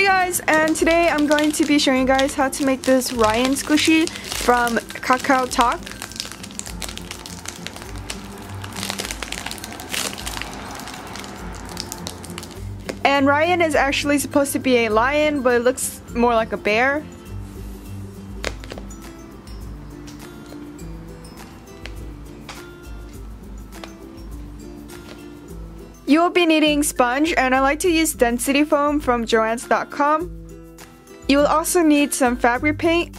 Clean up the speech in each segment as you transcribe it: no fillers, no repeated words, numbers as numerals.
Hey guys, and today I'm going to be showing you guys how to make this Ryan squishy from Kakao Talk. And Ryan is actually supposed to be a lion, but it looks more like a bear. You will be needing sponge, and I like to use density foam from joanns.com. You will also need some fabric paint,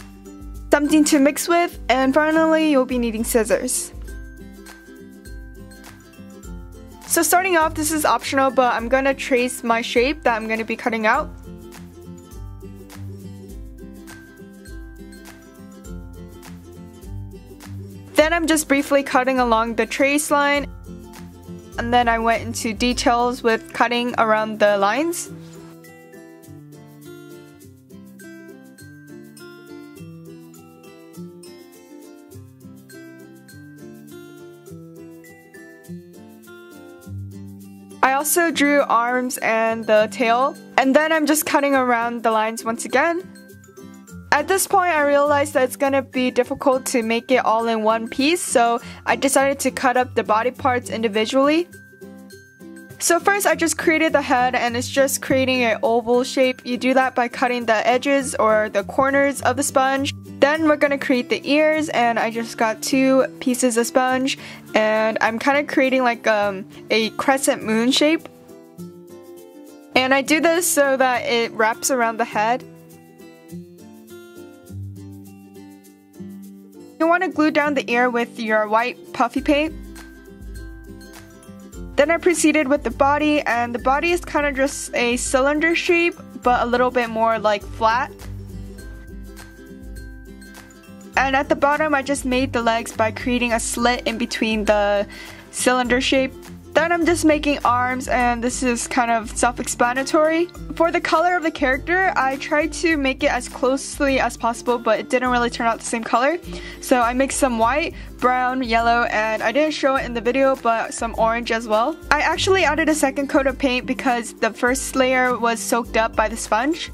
something to mix with, and finally you'll be needing scissors. So starting off, this is optional, but I'm going to trace my shape that I'm going to be cutting out. Then I'm just briefly cutting along the trace line. And then I went into details with cutting around the lines. I also drew arms and the tail, and then I'm just cutting around the lines once again. At this point, I realized that it's gonna be difficult to make it all in one piece, so I decided to cut up the body parts individually. So first, I just created the head, and it's just creating an oval shape. You do that by cutting the edges or the corners of the sponge. Then we're gonna create the ears, and I just got 2 pieces of sponge, and I'm kind of creating like a crescent moon shape. And I do this so that it wraps around the head. You want to glue down the ear with your white puffy paint. Then I proceeded with the body, and the body is kind of just a cylinder shape, but a little bit more like flat. And at the bottom, I just made the legs by creating a slit in between the cylinder shape. Then I'm just making arms, and this is kind of self-explanatory. For the color of the character, I tried to make it as closely as possible, but it didn't really turn out the same color. So I mixed some white, brown, yellow, and I didn't show it in the video, but some orange as well. I actually added a second coat of paint because the first layer was soaked up by the sponge.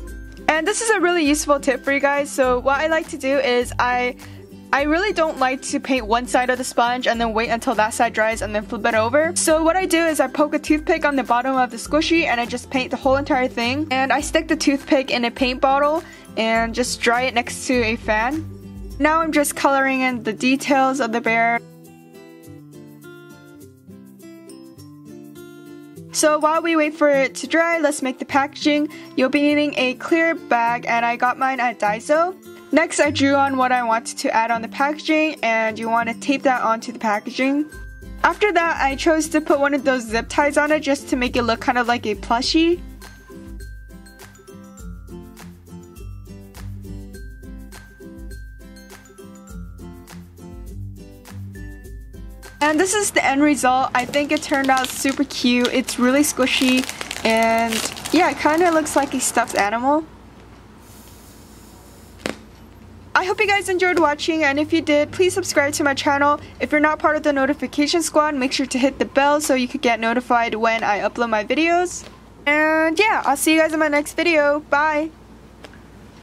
And this is a really useful tip for you guys. So what I like to do is I really don't like to paint one side of the sponge and then wait until that side dries and then flip it over. So what I do is I poke a toothpick on the bottom of the squishy and I just paint the whole entire thing. And I stick the toothpick in a paint bottle and just dry it next to a fan. Now I'm just coloring in the details of the bear. So while we wait for it to dry, let's make the packaging. You'll be needing a clear bag, and I got mine at Daiso. Next, I drew on what I wanted to add on the packaging, and you want to tape that onto the packaging. After that, I chose to put one of those zip ties on it just to make it look kind of like a plushie. And this is the end result. I think it turned out super cute. It's really squishy, and yeah, it kind of looks like a stuffed animal. I hope you guys enjoyed watching, and if you did, please subscribe to my channel. If you're not part of the notification squad, make sure to hit the bell so you could get notified when I upload my videos. And yeah, I'll see you guys in my next video. Bye!